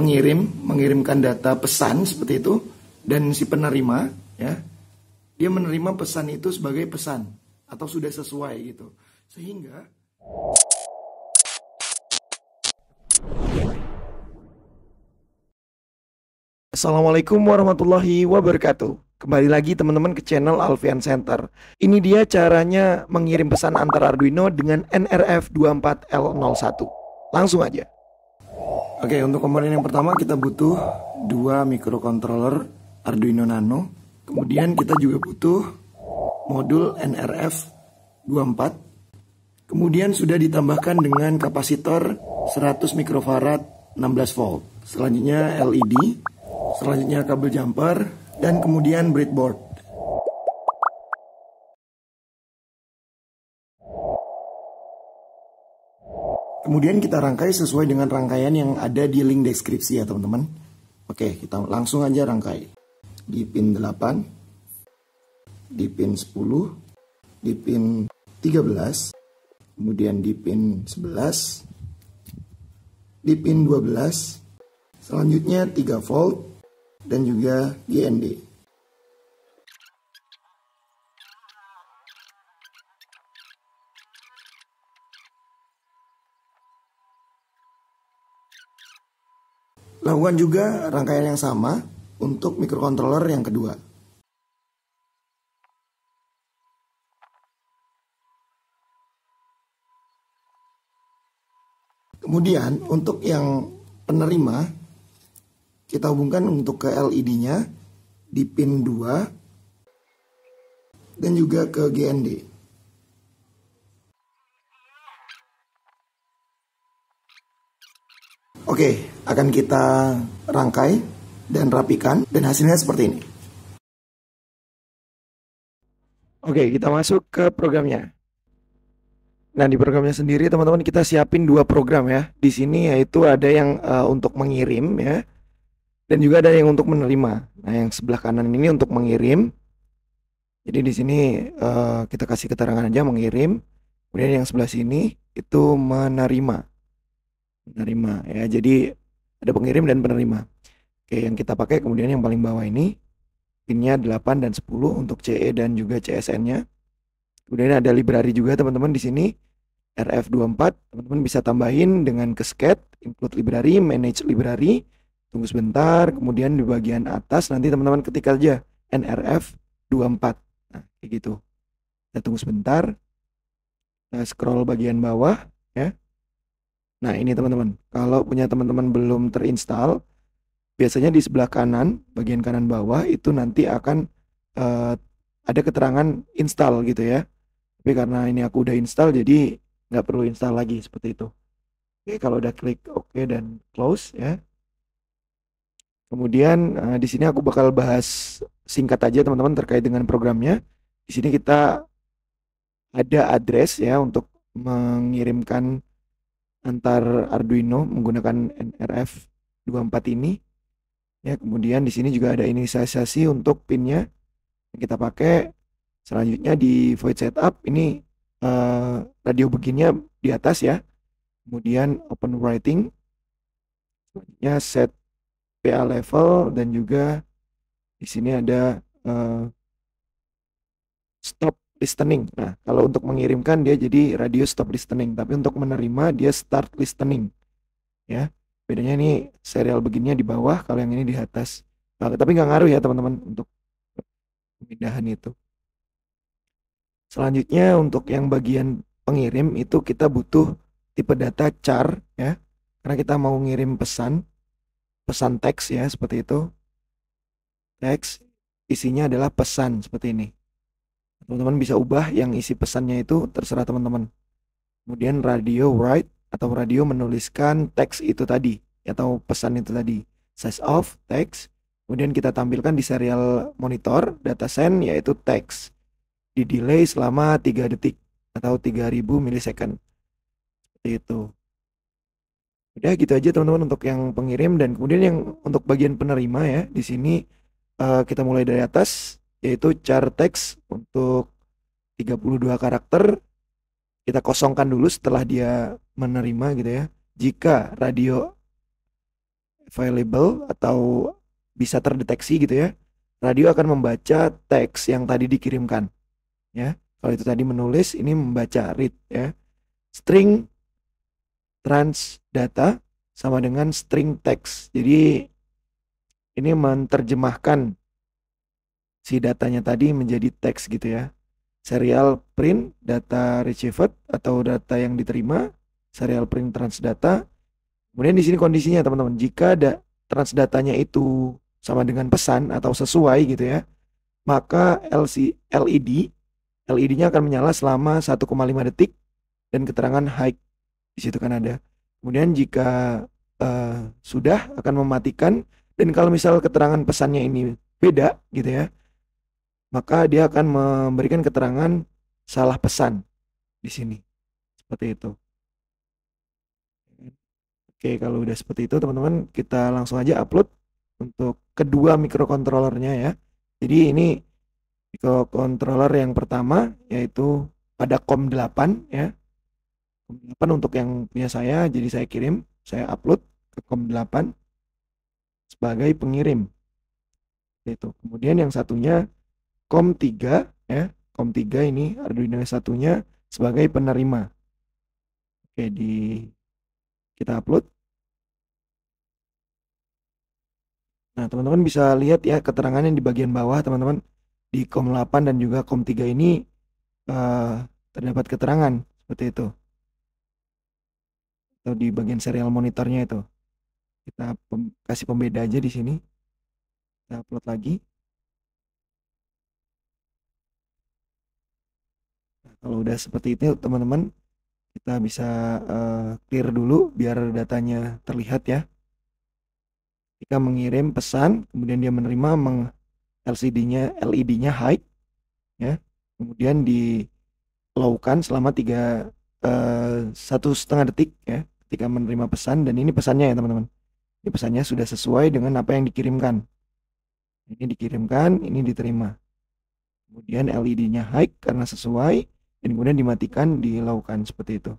mengirimkan data pesan seperti itu, dan si penerima ya, dia menerima pesan itu sebagai pesan atau sudah sesuai gitu. Sehingga Assalamualaikum warahmatullahi wabarakatuh. Kembali lagi teman-teman ke channel Alfian Center. Ini dia caranya mengirim pesan antar Arduino dengan nRF24L01. Langsung aja. Oke, untuk komponen yang pertama kita butuh 2 microcontroller Arduino Nano. Kemudian kita juga butuh modul nRF24. Kemudian sudah ditambahkan dengan kapasitor 100 mikrofarad 16 volt. Selanjutnya LED. Selanjutnya kabel jumper, dan kemudian breadboard. Kemudian kita rangkai sesuai dengan rangkaian yang ada di link deskripsi ya teman-teman. Oke, kita langsung aja rangkai. Di pin 8, di pin 10, di pin 13, kemudian di pin 11, di pin 12, selanjutnya 3 volt, dan juga GND. Lakukan juga rangkaian yang sama untuk microcontroller yang kedua. Kemudian untuk yang penerima, kita hubungkan untuk ke LED-nya di pin 2 dan juga ke GND. Oke, akan kita rangkai dan rapikan dan hasilnya seperti ini. Oke, kita masuk ke programnya. Nah, di programnya sendiri teman-teman kita siapin 2 program ya. Di sini yaitu ada yang untuk mengirim ya. Dan juga ada yang untuk menerima. Nah, yang sebelah kanan ini untuk mengirim. Jadi di sini kita kasih keterangan aja mengirim. Kemudian yang sebelah sini itu menerima. Menerima ya. Jadi ada pengirim dan penerima. Oke, yang kita pakai kemudian yang paling bawah ini pinnya 8 dan 10 untuk CE dan juga CSN-nya. Kemudian ada library juga teman-teman di sini. RF24, teman-teman bisa tambahin dengan kesket, include library, manage library. Tunggu sebentar, kemudian di bagian atas nanti teman-teman ketik aja nRF24. Nah, kayak gitu. Kita tunggu sebentar. Kita scroll bagian bawah ya. Nah, ini teman-teman. Kalau punya teman-teman belum terinstall, biasanya di sebelah kanan, bagian kanan bawah itu nanti akan ada keterangan install gitu ya. Tapi karena ini aku udah install, jadi nggak perlu install lagi seperti itu. Oke, kalau udah klik OK dan close ya. Kemudian di sini aku bakal bahas singkat aja teman-teman terkait dengan programnya. Di sini kita ada address ya untuk mengirimkan antar Arduino menggunakan nRF24 ini. Ya, kemudian di sini juga ada inisialisasi untuk pinnya yang kita pakai. Selanjutnya di void setup ini radio beginnya di atas ya. Kemudian open writing. Selanjutnya set PA level dan juga di sini ada stop listening. Nah, kalau untuk mengirimkan dia jadi radio stop listening, tapi untuk menerima dia start listening. Ya, bedanya ini serial begininya di bawah, kalau yang ini di atas. Nah, tapi nggak ngaruh ya teman-teman untuk pemindahan itu. Selanjutnya untuk yang bagian pengirim itu kita butuh tipe data char ya, karena kita mau ngirim pesan teks ya, seperti itu. Teks isinya adalah pesan seperti ini. Teman-teman bisa ubah yang isi pesannya itu terserah teman-teman. Kemudian radio write atau radio menuliskan teks itu tadi atau pesan itu tadi. Size of text. Kemudian kita tampilkan di serial monitor data send yaitu teks. Di delay selama 3 detik atau 3000 milisecond. Seperti itu. Udah gitu aja teman-teman untuk yang pengirim, dan kemudian yang untuk bagian penerima ya, di sini kita mulai dari atas yaitu char text untuk 32 karakter. Kita kosongkan dulu setelah dia menerima gitu ya. Jika radio available atau bisa terdeteksi gitu ya, radio akan membaca teks yang tadi dikirimkan ya. Kalau itu tadi menulis, ini membaca read ya. String trans data sama dengan string text. Jadi ini menerjemahkan si datanya tadi menjadi teks gitu ya. Serial print data retrieved atau data yang diterima, serial print transdata. Kemudian di sini kondisinya teman-teman, jika transdatanya itu sama dengan pesan atau sesuai gitu ya, maka LED-nya akan menyala selama 1,5 detik dan keterangan high di situ kan ada. Kemudian jika sudah akan mematikan, dan kalau misal keterangan pesannya ini beda gitu ya, maka dia akan memberikan keterangan salah pesan di sini. Seperti itu. Oke, kalau udah seperti itu teman-teman, kita langsung aja upload untuk kedua microcontrollernya ya. Jadi ini microcontroller yang pertama yaitu pada COM8 ya. COM8 untuk yang punya saya, jadi saya kirim, saya upload ke COM8 sebagai pengirim. Itu. Kemudian yang satunya COM3 ya. COM3 ini Arduino satunya sebagai penerima. Oke, kita upload. Nah, teman-teman bisa lihat ya keterangannya di bagian bawah, teman-teman. Di COM8 dan juga COM3 ini terdapat keterangan seperti itu. Atau di bagian serial monitornya itu. Kita kasih pembeda aja di sini. Kita upload lagi. Nah, kalau udah seperti itu, teman-teman, kita bisa clear dulu biar datanya terlihat ya. Ketika mengirim pesan, kemudian dia menerima LED-nya high ya. Kemudian di lowkan selama 1,5 detik ya ketika menerima pesan, dan ini pesannya ya teman-teman. Ini pesannya sudah sesuai dengan apa yang dikirimkan. Ini dikirimkan, ini diterima. Kemudian LED-nya high karena sesuai, dan kemudian dimatikan di lowkan seperti itu.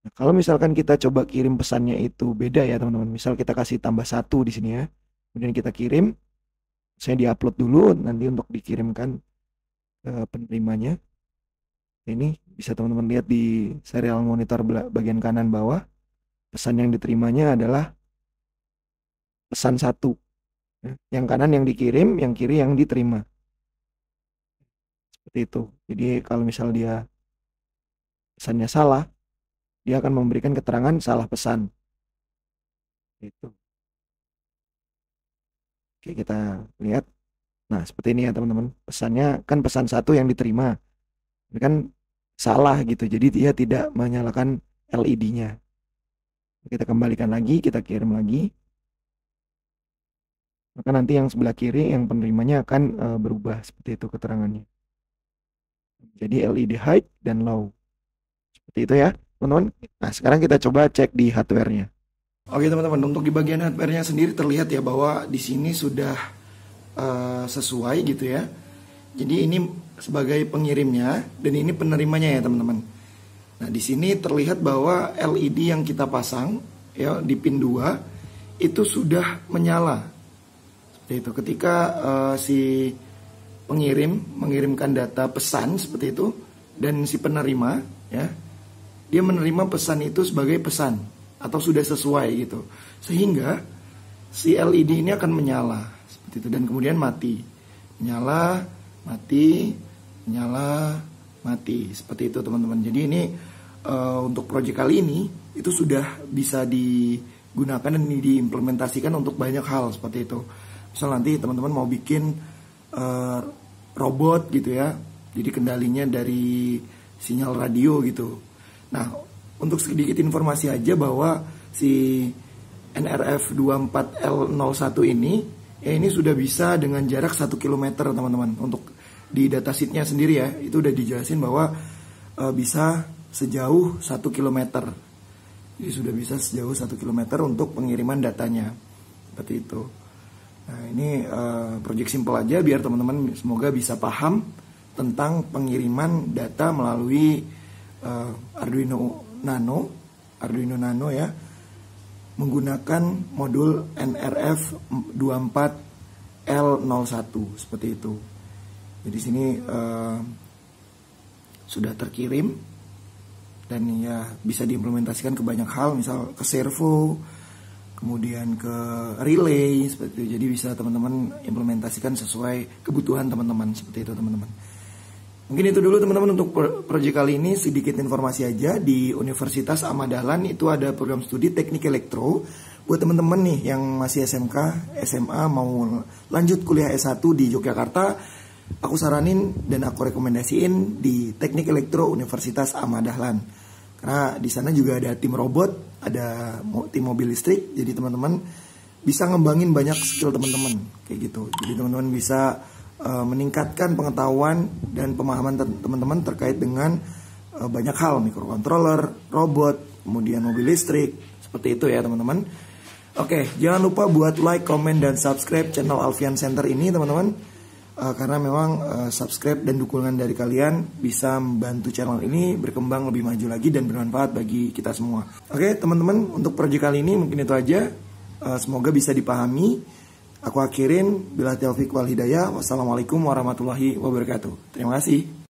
Nah, kalau misalkan kita coba kirim pesannya itu beda ya teman-teman. Misal kita kasih tambah 1 di sini ya. Kemudian kita kirim, saya diupload dulu nanti untuk dikirimkan ke penerimanya. Ini bisa teman-teman lihat di serial monitor bagian kanan bawah. Pesan yang diterimanya adalah pesan 1. Yang kanan yang dikirim, yang kiri yang diterima. Seperti itu. Jadi kalau misal dia pesannya salah, dia akan memberikan keterangan salah pesan. Itu. Oke, kita lihat. Nah, seperti ini ya teman-teman. Pesannya kan pesan 1 yang diterima. Ini kan salah gitu. Jadi dia tidak menyalakan LED-nya. Kita kembalikan lagi, kita kirim lagi. Maka nanti yang sebelah kiri, yang penerimanya akan berubah seperti itu keterangannya. Jadi LED high dan low. Seperti itu ya, teman-teman. Nah, sekarang kita coba cek di hardware-nya. Oke, teman-teman, untuk di bagian hardware-nya sendiri terlihat ya bahwa di sini sudah sesuai gitu ya. Jadi ini sebagai pengirimnya dan ini penerimanya ya, teman-teman. Nah, di sini terlihat bahwa LED yang kita pasang ya di pin 2 itu sudah menyala. Seperti itu. Ketika si pengirim mengirimkan data pesan seperti itu, dan si penerima ya, dia menerima pesan itu sebagai pesan atau sudah sesuai gitu, sehingga si LED ini akan menyala seperti itu dan kemudian mati, menyala, mati, menyala, mati, seperti itu teman-teman. Jadi ini untuk proyek kali ini itu sudah bisa digunakan dan diimplementasikan untuk banyak hal seperti itu. Misal nanti teman-teman mau bikin robot gitu ya, jadi kendalinya dari sinyal radio gitu. Nah, untuk sedikit informasi aja bahwa si NRF24L01 ini ya, ini sudah bisa dengan jarak 1 km teman-teman. Untuk di datasheetnya sendiri ya, itu udah dijelasin bahwa bisa sejauh 1 km. Jadi sudah bisa sejauh 1 km untuk pengiriman datanya seperti itu. Nah, ini project simple aja biar teman-teman semoga bisa paham tentang pengiriman data melalui Arduino Nano ya. menggunakan modul NRF 24L01 seperti itu. Jadi sini sudah terkirim dan ya bisa diimplementasikan ke banyak hal, misal ke servo, kemudian ke relay seperti itu. Jadi bisa teman-teman implementasikan sesuai kebutuhan teman-teman seperti itu teman-teman. Mungkin itu dulu teman-teman untuk proyek kali ini, sedikit informasi aja. Di Universitas Ahmad Dahlan itu ada program studi teknik elektro. Buat teman-teman nih yang masih SMK, SMA mau lanjut kuliah S1 di Yogyakarta, aku saranin dan aku rekomendasiin di teknik elektro Universitas Ahmad Dahlan. Karena di sana juga ada tim robot, ada tim mobil listrik. Jadi teman-teman bisa ngembangin banyak skill teman-teman kayak gitu. Jadi teman-teman bisa meningkatkan pengetahuan dan pemahaman teman-teman terkait dengan banyak hal, mikrokontroler, robot, kemudian mobil listrik, seperti itu ya teman-teman. Oke, jangan lupa buat like, comment, dan subscribe channel Alfian Center ini teman-teman, karena memang subscribe dan dukungan dari kalian bisa membantu channel ini berkembang lebih maju lagi dan bermanfaat bagi kita semua. Oke teman-teman, untuk proyek kali ini mungkin itu aja. Semoga bisa dipahami. Aku akhirin, bila taufiq wal hidayah. Wassalamualaikum warahmatullahi wabarakatuh. Terima kasih.